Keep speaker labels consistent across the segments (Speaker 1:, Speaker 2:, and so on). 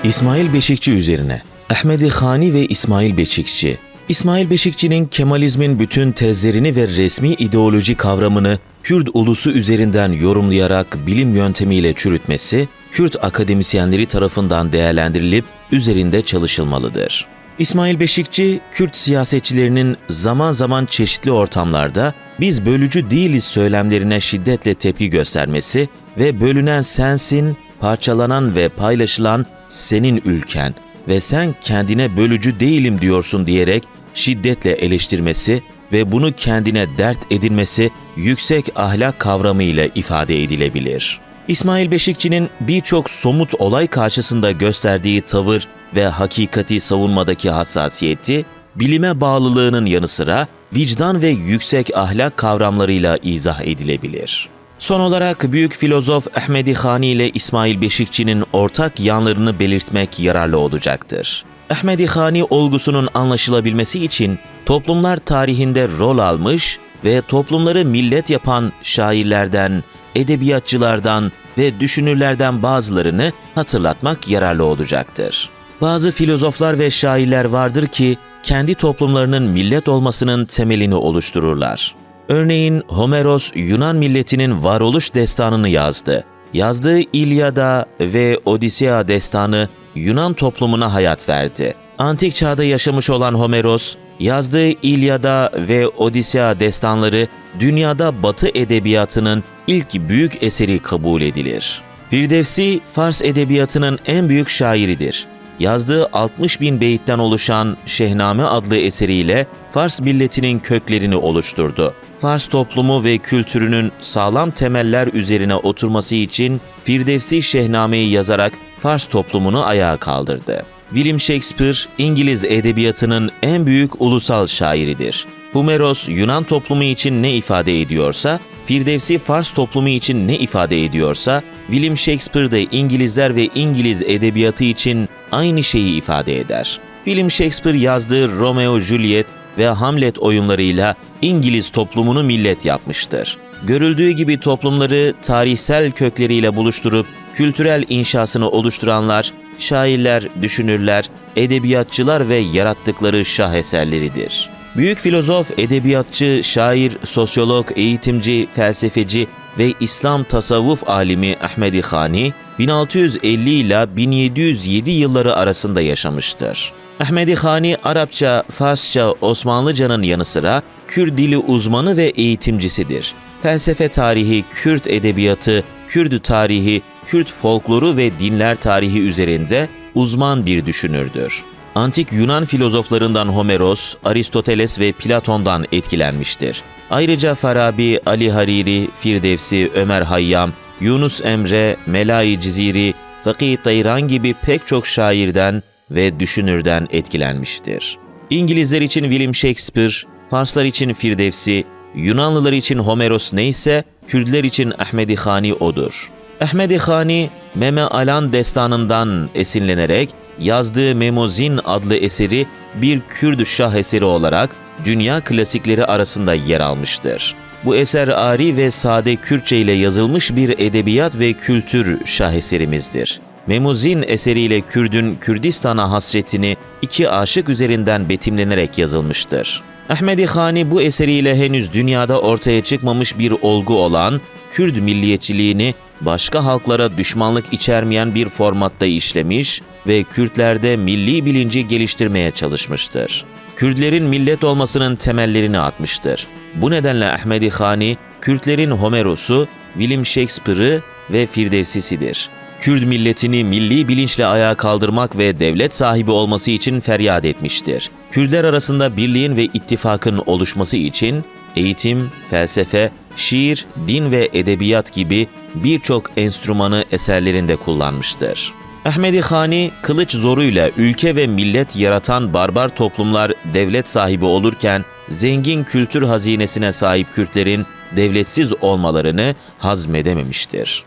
Speaker 1: İsmail Beşikçi üzerine. Ahmedi Hani ve İsmail Beşikçi. İsmail Beşikçi'nin Kemalizmin bütün tezlerini ve resmi ideoloji kavramını Kürt ulusu üzerinden yorumlayarak bilim yöntemiyle çürütmesi, Kürt akademisyenleri tarafından değerlendirilip üzerinde çalışılmalıdır. İsmail Beşikçi, Kürt siyasetçilerinin zaman zaman çeşitli ortamlarda "biz bölücü değiliz" söylemlerine şiddetle tepki göstermesi ve "bölünen sensin, parçalanan ve paylaşılan senin ülken ve sen kendine bölücü değilim diyorsun" diyerek şiddetle eleştirmesi ve bunu kendine dert edinmesi yüksek ahlak kavramıyla ifade edilebilir. İsmail Beşikçi'nin birçok somut olay karşısında gösterdiği tavır ve hakikati savunmadaki hassasiyeti, bilime bağlılığının yanı sıra vicdan ve yüksek ahlak kavramlarıyla izah edilebilir. Son olarak büyük filozof Ahmedi Hani ile İsmail Beşikçi'nin ortak yanlarını belirtmek yararlı olacaktır. Ahmedi Hani olgusunun anlaşılabilmesi için toplumlar tarihinde rol almış ve toplumları millet yapan şairlerden, edebiyatçılardan ve düşünürlerden bazılarını hatırlatmak yararlı olacaktır. Bazı filozoflar ve şairler vardır ki kendi toplumlarının millet olmasının temelini oluştururlar. Örneğin Homeros Yunan milletinin varoluş destanını yazdı. Yazdığı İlyada ve Odisea destanı Yunan toplumuna hayat verdi. Antik çağda yaşamış olan Homeros, yazdığı İlyada ve Odisea destanları dünyada Batı edebiyatının ilk büyük eseri kabul edilir. Firdevsi, Fars edebiyatının en büyük şairidir. Yazdığı 60.000 beyitten oluşan Şehname adlı eseriyle Fars milletinin köklerini oluşturdu. Fars toplumu ve kültürünün sağlam temeller üzerine oturması için Firdevsi Şehname'yi yazarak Fars toplumunu ayağa kaldırdı. William Shakespeare, İngiliz edebiyatının en büyük ulusal şairidir. Homeros, Yunan toplumu için ne ifade ediyorsa, Firdevsi Fars toplumu için ne ifade ediyorsa, William Shakespeare de İngilizler ve İngiliz edebiyatı için aynı şeyi ifade eder. William Shakespeare yazdığı Romeo Juliet ve Hamlet oyunlarıyla İngiliz toplumunu millet yapmıştır. Görüldüğü gibi toplumları tarihsel kökleriyle buluşturup kültürel inşasını oluşturanlar, şairler, düşünürler, edebiyatçılar ve yarattıkları şaheserleridir. Büyük filozof, edebiyatçı, şair, sosyolog, eğitimci, felsefeci ve İslam tasavvuf alimi Ahmedi Hani, 1650 ile 1707 yılları arasında yaşamıştır. Ahmedi Hani, Arapça, Farsça, Osmanlıcanın yanı sıra Kürt dili uzmanı ve eğitimcisidir. Felsefe tarihi, Kürt edebiyatı, Kürt tarihi, Kürt folkloru ve dinler tarihi üzerinde uzman bir düşünürdür. Antik Yunan filozoflarından Homeros, Aristoteles ve Platon'dan etkilenmiştir. Ayrıca Farabi, Ali Hariri, Firdevsi, Ömer Hayyam, Yunus Emre, Melai Ciziri, Fakih Tayran gibi pek çok şairden ve düşünürden etkilenmiştir. İngilizler için William Shakespeare, Farslar için Firdevsi, Yunanlılar için Homeros neyse, Kürtler için Ahmedi Hani odur. Ahmedi Hani, Meme Alan destanından esinlenerek yazdığı Memozin adlı eseri bir Kürt şaheseri olarak dünya klasikleri arasında yer almıştır. Bu eser ari ve sade Kürtçe ile yazılmış bir edebiyat ve kültür şaheserimizdir. Memozin eseriyle Kürdün Kürdistan'a hasretini iki aşık üzerinden betimlenerek yazılmıştır. Ahmedi Hani bu eseriyle henüz dünyada ortaya çıkmamış bir olgu olan Kürt milliyetçiliğini başka halklara düşmanlık içermeyen bir formatta işlemiş ve Kürtlerde milli bilinci geliştirmeye çalışmıştır. Kürtlerin millet olmasının temellerini atmıştır. Bu nedenle Ahmedi Hani, Kürtlerin Homeros'u, William Shakespeare'ı ve Firdevsi'sidir. Kürt milletini milli bilinçle ayağa kaldırmak ve devlet sahibi olması için feryat etmiştir. Kürtler arasında birliğin ve ittifakın oluşması için eğitim, felsefe, şiir, din ve edebiyat gibi birçok enstrümanı eserlerinde kullanmıştır. Ahmedi Hani, kılıç zoruyla ülke ve millet yaratan barbar toplumlar devlet sahibi olurken, zengin kültür hazinesine sahip Kürtlerin devletsiz olmalarını hazmedememiştir.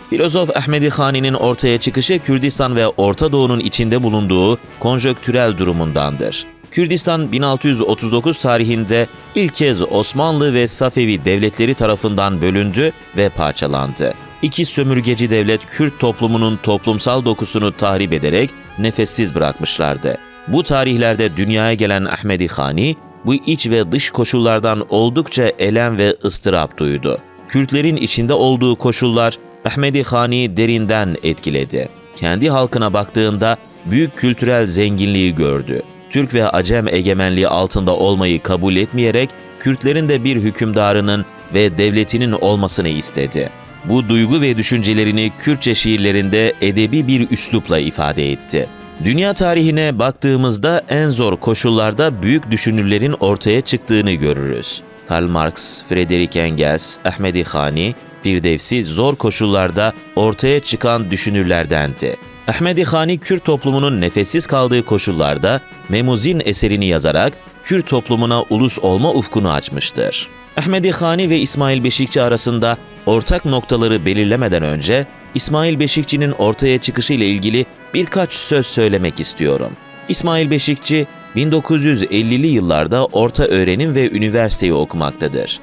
Speaker 1: Filozof Ahmedi Hani'nin ortaya çıkışı Kürdistan ve Orta Doğu'nun içinde bulunduğu konjonktürel durumundandır. Kürdistan 1639 tarihinde ilk kez Osmanlı ve Safevi devletleri tarafından bölündü ve parçalandı. İki sömürgeci devlet Kürt toplumunun toplumsal dokusunu tahrip ederek nefessiz bırakmışlardı. Bu tarihlerde dünyaya gelen Ahmedi Hani, bu iç ve dış koşullardan oldukça elem ve ıstırap duydu. Kürtlerin içinde olduğu koşullar Ahmedi Hani'yi derinden etkiledi. Kendi halkına baktığında büyük kültürel zenginliği gördü. Türk ve Acem egemenliği altında olmayı kabul etmeyerek Kürtlerin de bir hükümdarının ve devletinin olmasını istedi. Bu duygu ve düşüncelerini Kürtçe şiirlerinde edebi bir üslupla ifade etti. Dünya tarihine baktığımızda en zor koşullarda büyük düşünürlerin ortaya çıktığını görürüz. Karl Marx, Friedrich Engels, Ahmedi Hani, Firdevsi zor koşullarda ortaya çıkan düşünürlerdendi. Ahmedi Hani Kürt toplumunun nefessiz kaldığı koşullarda Memuzin eserini yazarak Kürt toplumuna ulus olma ufkunu açmıştır. Ahmedi Hani ve İsmail Beşikçi arasında ortak noktaları belirlemeden önce İsmail Beşikçi'nin ortaya çıkışı ile ilgili birkaç söz söylemek istiyorum. İsmail Beşikçi 1950'li yıllarda orta öğrenim ve üniversiteyi okumaktadır.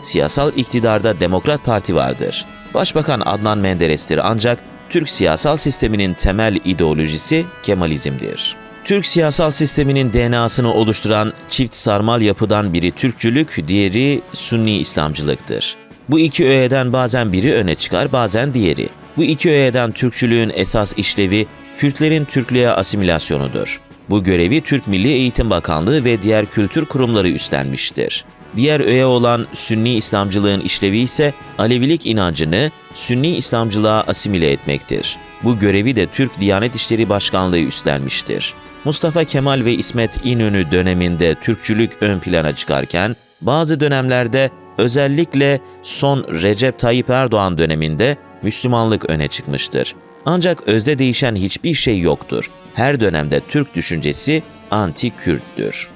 Speaker 1: Siyasal iktidarda Demokrat Parti vardır. Başbakan Adnan Menderes'tir ancak Türk siyasal sisteminin temel ideolojisi Kemalizm'dir. Türk siyasal sisteminin DNA'sını oluşturan çift sarmal yapıdan biri Türkçülük, diğeri Sünni İslamcılıktır. Bu iki öğeden bazen biri öne çıkar, bazen diğeri. Bu iki öğeden Türkçülüğün esas işlevi Kürtlerin Türklüğe asimilasyonudur. Bu görevi Türk Milli Eğitim Bakanlığı ve diğer kültür kurumları üstlenmiştir. Diğer öğe olan Sünni İslamcılığın işlevi ise Alevilik inancını Sünni İslamcılığa asimile etmektir. Bu görevi de Türk Diyanet İşleri Başkanlığı üstlenmiştir. Mustafa Kemal ve İsmet İnönü döneminde Türkçülük ön plana çıkarken, bazı dönemlerde özellikle son Recep Tayyip Erdoğan döneminde Müslümanlık öne çıkmıştır. Ancak özde değişen hiçbir şey yoktur. Her dönemde Türk düşüncesi anti-Kürttür.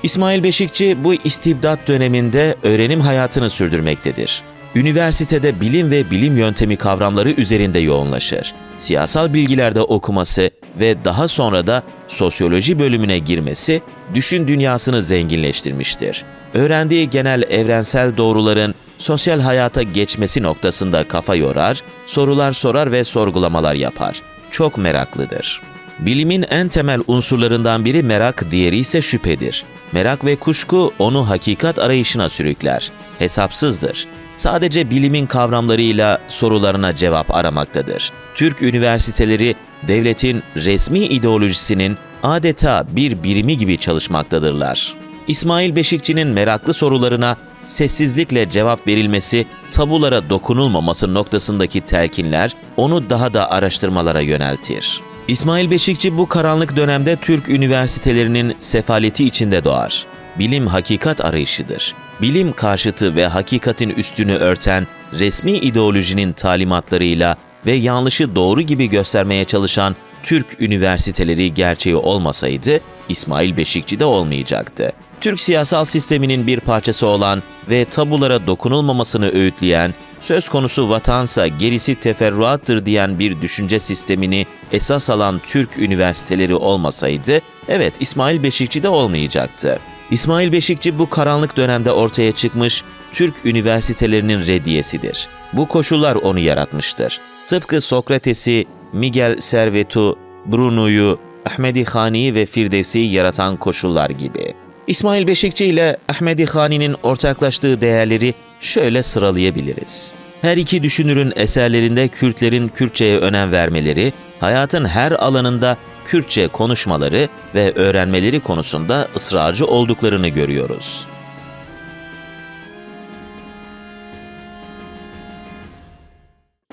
Speaker 1: İsmail Beşikçi bu istibdat döneminde öğrenim hayatını sürdürmektedir. Üniversitede bilim ve bilim yöntemi kavramları üzerinde yoğunlaşır. Siyasal bilgilerde okuması ve daha sonra da sosyoloji bölümüne girmesi düşün dünyasını zenginleştirmiştir. Öğrendiği genel evrensel doğruların sosyal hayata geçmesi noktasında kafa yorar, sorular sorar ve sorgulamalar yapar. Çok meraklıdır. Bilimin en temel unsurlarından biri merak, diğeri ise şüphedir. Merak ve kuşku onu hakikat arayışına sürükler. Hesapsızdır. Sadece bilimin kavramlarıyla sorularına cevap aramaktadır. Türk üniversiteleri devletin resmi ideolojisinin adeta bir birimi gibi çalışmaktadırlar. İsmail Beşikçi'nin meraklı sorularına sessizlikle cevap verilmesi, tabulara dokunulmaması noktasındaki telkinler onu daha da araştırmalara yöneltir. İsmail Beşikçi bu karanlık dönemde Türk üniversitelerinin sefaleti içinde doğar. Bilim hakikat arayışıdır. Bilim karşıtı ve hakikatin üstünü örten resmi ideolojinin talimatlarıyla ve yanlışı doğru gibi göstermeye çalışan Türk üniversiteleri gerçeği olmasaydı İsmail Beşikçi de olmayacaktı. Türk siyasal sisteminin bir parçası olan ve tabulara dokunulmamasını öğütleyen, söz konusu vatansa gerisi teferruattır diyen bir düşünce sistemini esas alan Türk üniversiteleri olmasaydı, evet İsmail Beşikçi de olmayacaktı. İsmail Beşikçi bu karanlık dönemde ortaya çıkmış Türk üniversitelerinin reddiyesidir. Bu koşullar onu yaratmıştır. Tıpkı Sokrates'i, Miguel Servet'u, Bruno'yu, Ahmedi Hani'yi ve Firdevsi'yi yaratan koşullar gibi. İsmail Beşikçi ile Ahmedi Hani'nin ortaklaştığı değerleri şöyle sıralayabiliriz. Her iki düşünürün eserlerinde Kürtlerin Kürtçe'ye önem vermeleri, hayatın her alanında Kürtçe konuşmaları ve öğrenmeleri konusunda ısrarcı olduklarını görüyoruz.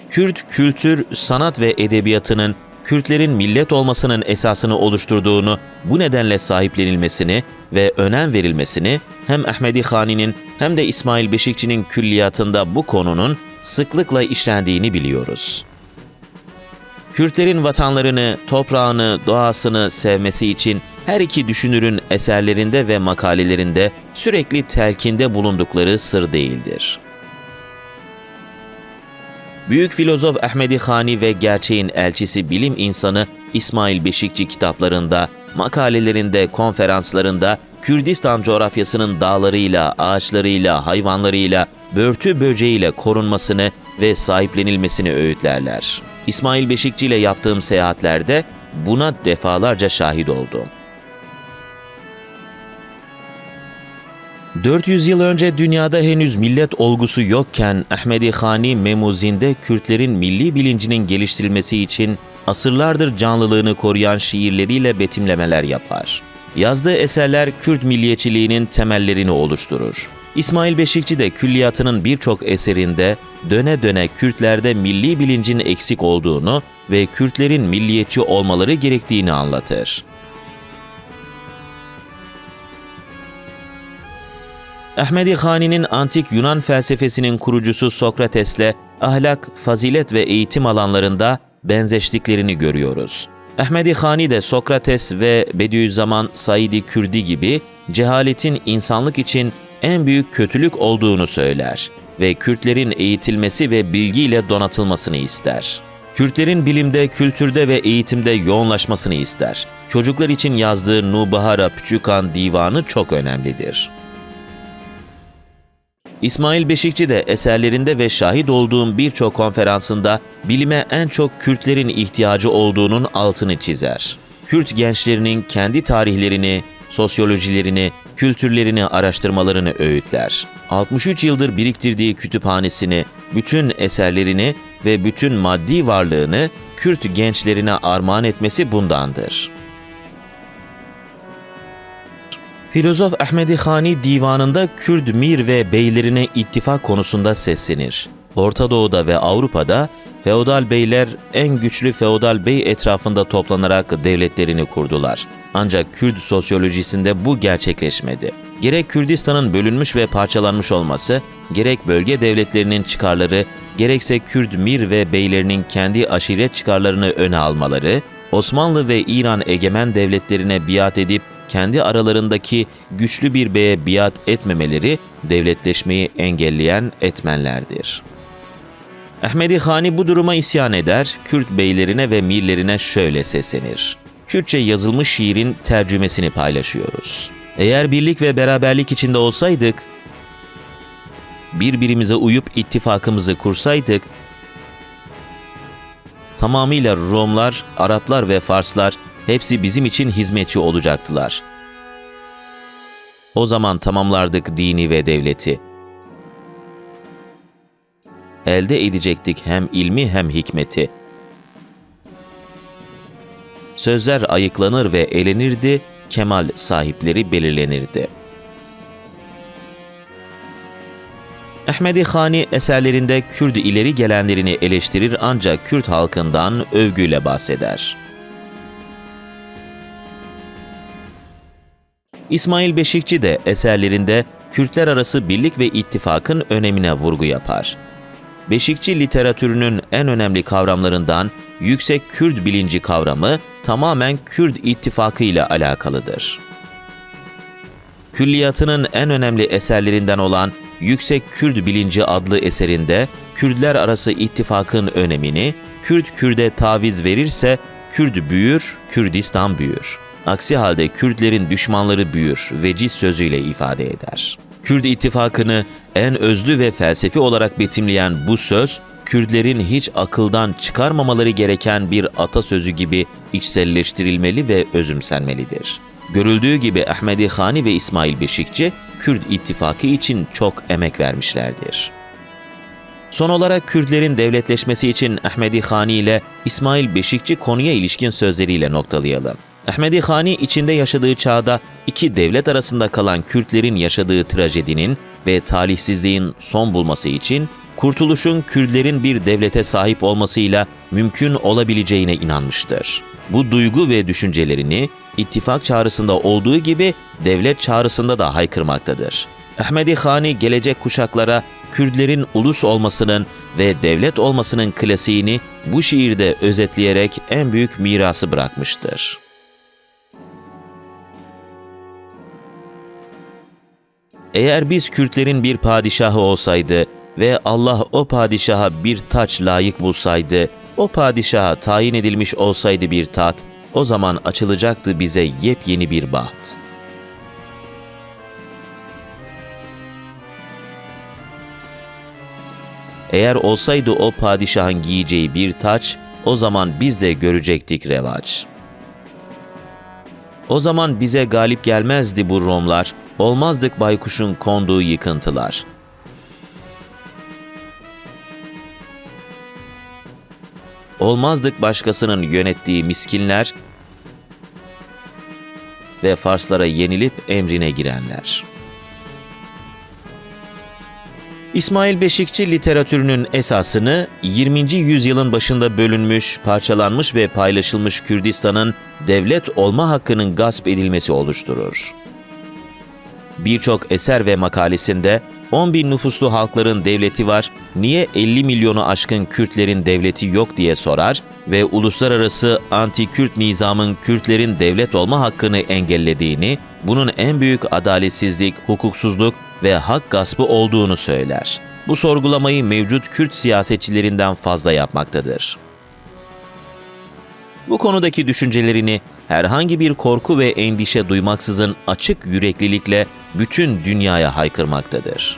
Speaker 1: Kürt kültür, sanat ve edebiyatının Kürtlerin millet olmasının esasını oluşturduğunu, bu nedenle sahiplenilmesini ve önem verilmesini hem Ahmedi Hani'nin hem de İsmail Beşikçi'nin külliyatında bu konunun sıklıkla işlendiğini biliyoruz. Kürtlerin vatanlarını, toprağını, doğasını sevmesi için her iki düşünürün eserlerinde ve makalelerinde sürekli telkinde bulundukları sır değildir. Büyük filozof Ahmedi Hani ve gerçeğin elçisi bilim insanı İsmail Beşikçi kitaplarında, makalelerinde, konferanslarında Kürdistan coğrafyasının dağlarıyla, ağaçlarıyla, hayvanlarıyla, börtü böceğiyle korunmasını ve sahiplenilmesini öğütlerler. İsmail Beşikçi ile yaptığım seyahatlerde buna defalarca şahit oldum. 400 yıl önce dünyada henüz millet olgusu yokken Ahmedi Hani Memuzin'de Kürtlerin milli bilincinin geliştirilmesi için asırlardır canlılığını koruyan şiirleriyle betimlemeler yapar. Yazdığı eserler Kürt milliyetçiliğinin temellerini oluşturur. İsmail Beşikçi de külliyatının birçok eserinde döne döne Kürtlerde milli bilincin eksik olduğunu ve Kürtlerin milliyetçi olmaları gerektiğini anlatır. Ahmedi Hani'nin antik Yunan felsefesinin kurucusu Sokrates'le ahlak, fazilet ve eğitim alanlarında benzeştiklerini görüyoruz. Ahmedi Hani de Sokrates ve Bediüzzaman Said-i Kürdi gibi cehaletin insanlık için en büyük kötülük olduğunu söyler ve Kürtlerin eğitilmesi ve bilgiyle donatılmasını ister. Kürtlerin bilimde, kültürde ve eğitimde yoğunlaşmasını ister. Çocuklar için yazdığı Nubahara Püçükan Divanı çok önemlidir. İsmail Beşikçi de eserlerinde ve şahit olduğum birçok konferansında bilime en çok Kürtlerin ihtiyacı olduğunun altını çizer. Kürt gençlerinin kendi tarihlerini, sosyolojilerini, kültürlerini araştırmalarını öğütler. 63 yıldır biriktirdiği kütüphanesini, bütün eserlerini ve bütün maddi varlığını Kürt gençlerine armağan etmesi bundandır. Filozof Ahmedi Hani divanında Kürt mir ve beylerine ittifak konusunda seslenir. Orta Doğu'da ve Avrupa'da feodal beyler en güçlü feodal bey etrafında toplanarak devletlerini kurdular. Ancak Kürt sosyolojisinde bu gerçekleşmedi. Gerek Kürdistan'ın bölünmüş ve parçalanmış olması, gerek bölge devletlerinin çıkarları, gerekse Kürt mir ve beylerinin kendi aşiret çıkarlarını öne almaları, Osmanlı ve İran egemen devletlerine biat edip kendi aralarındaki güçlü bir beye biat etmemeleri devletleşmeyi engelleyen etmenlerdir. Ahmedi Hani bu duruma isyan eder, Kürt beylerine ve mirlerine şöyle seslenir. Kürtçe yazılmış şiirin tercümesini paylaşıyoruz. Eğer birlik ve beraberlik içinde olsaydık, birbirimize uyup ittifakımızı kursaydık, tamamıyla Romlar, Araplar ve Farslar hepsi bizim için hizmetçi olacaktılar. O zaman tamamlardık dini ve devleti. Elde edecektik hem ilmi hem hikmeti. Sözler ayıklanır ve elenirdi, kemal sahipleri belirlenirdi. Ahmedi Hani eserlerinde Kürt ileri gelenlerini eleştirir ancak Kürt halkından övgüyle bahseder. İsmail Beşikçi de eserlerinde Kürtler arası birlik ve ittifakın önemine vurgu yapar. Beşikçi literatürünün en önemli kavramlarından yüksek Kürt bilinci kavramı tamamen Kürt ittifakı ile alakalıdır. Külliyatının en önemli eserlerinden olan Yüksek Kürt Bilinci adlı eserinde Kürtler arası ittifakın önemini, Kürt Kürt'e taviz verirse Kürt büyür, Kürdistan büyür. Aksi halde Kürtlerin düşmanları büyür veciz sözüyle ifade eder. Kürt ittifakını en özlü ve felsefi olarak betimleyen bu söz, Kürtlerin hiç akıldan çıkarmamaları gereken bir atasözü gibi içselleştirilmeli ve özümsenmelidir. Görüldüğü gibi Ahmedi Hani ve İsmail Beşikçi, Kürt ittifakı için çok emek vermişlerdir. Son olarak Kürtlerin devletleşmesi için Ahmedi Hani ile İsmail Beşikçi konuya ilişkin sözleriyle noktalayalım. Ahmedi Hani içinde yaşadığı çağda iki devlet arasında kalan Kürtlerin yaşadığı trajedinin ve talihsizliğin son bulması için kurtuluşun Kürtlerin bir devlete sahip olmasıyla mümkün olabileceğine inanmıştır. Bu duygu ve düşüncelerini ittifak çağrısında olduğu gibi devlet çağrısında da haykırmaktadır. Ahmedi Hani gelecek kuşaklara Kürtlerin ulus olmasının ve devlet olmasının klasiğini bu şiirde özetleyerek en büyük mirası bırakmıştır. Eğer biz Kürtlerin bir padişahı olsaydı ve Allah o padişaha bir taç layık bulsaydı, o padişaha tayin edilmiş olsaydı bir tat, o zaman açılacaktı bize yepyeni bir baht. Eğer olsaydı o padişahın giyeceği bir taç, o zaman biz de görecektik revaç. O zaman bize galip gelmezdi bu Romlar, olmazdık baykuşun konduğu yıkıntılar. Olmazdık başkasının yönettiği miskinler ve Farslara yenilip emrine girenler. İsmail Beşikçi literatürünün esasını 20. yüzyılın başında bölünmüş, parçalanmış ve paylaşılmış Kürdistan'ın devlet olma hakkının gasp edilmesi oluşturur. Birçok eser ve makalesinde 10 bin nüfuslu halkların devleti var, niye 50 milyonu aşkın Kürtlerin devleti yok diye sorar ve uluslararası anti-Kürt nizamın Kürtlerin devlet olma hakkını engellediğini, bunun en büyük adaletsizlik, hukuksuzluk ve hak gaspı olduğunu söyler. Bu sorgulamayı mevcut Kürt siyasetçilerinden fazla yapmaktadır. Bu konudaki düşüncelerini herhangi bir korku ve endişe duymaksızın açık yüreklilikle bütün dünyaya haykırmaktadır.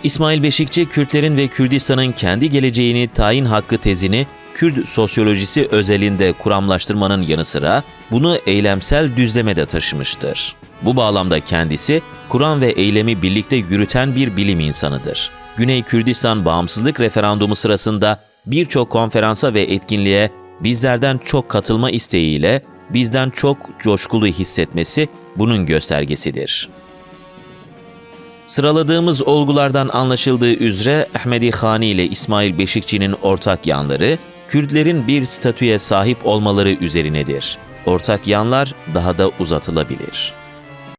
Speaker 1: İsmail Beşikçi, Kürtlerin ve Kürdistan'ın kendi geleceğini tayin hakkı tezini Kürt sosyolojisi özelinde kuramlaştırmanın yanı sıra bunu eylemsel düzlemede taşımıştır. Bu bağlamda kendisi, Kur'an ve eylemi birlikte yürüten bir bilim insanıdır. Güney Kürdistan bağımsızlık referandumu sırasında birçok konferansa ve etkinliğe bizlerden çok katılma isteğiyle bizden çok coşkulu hissetmesi bunun göstergesidir. Sıraladığımız olgulardan anlaşıldığı üzere Ahmedi Khani ile İsmail Beşikçi'nin ortak yanları, Kürtlerin bir statüye sahip olmaları üzerinedir. Ortak yanlar daha da uzatılabilir.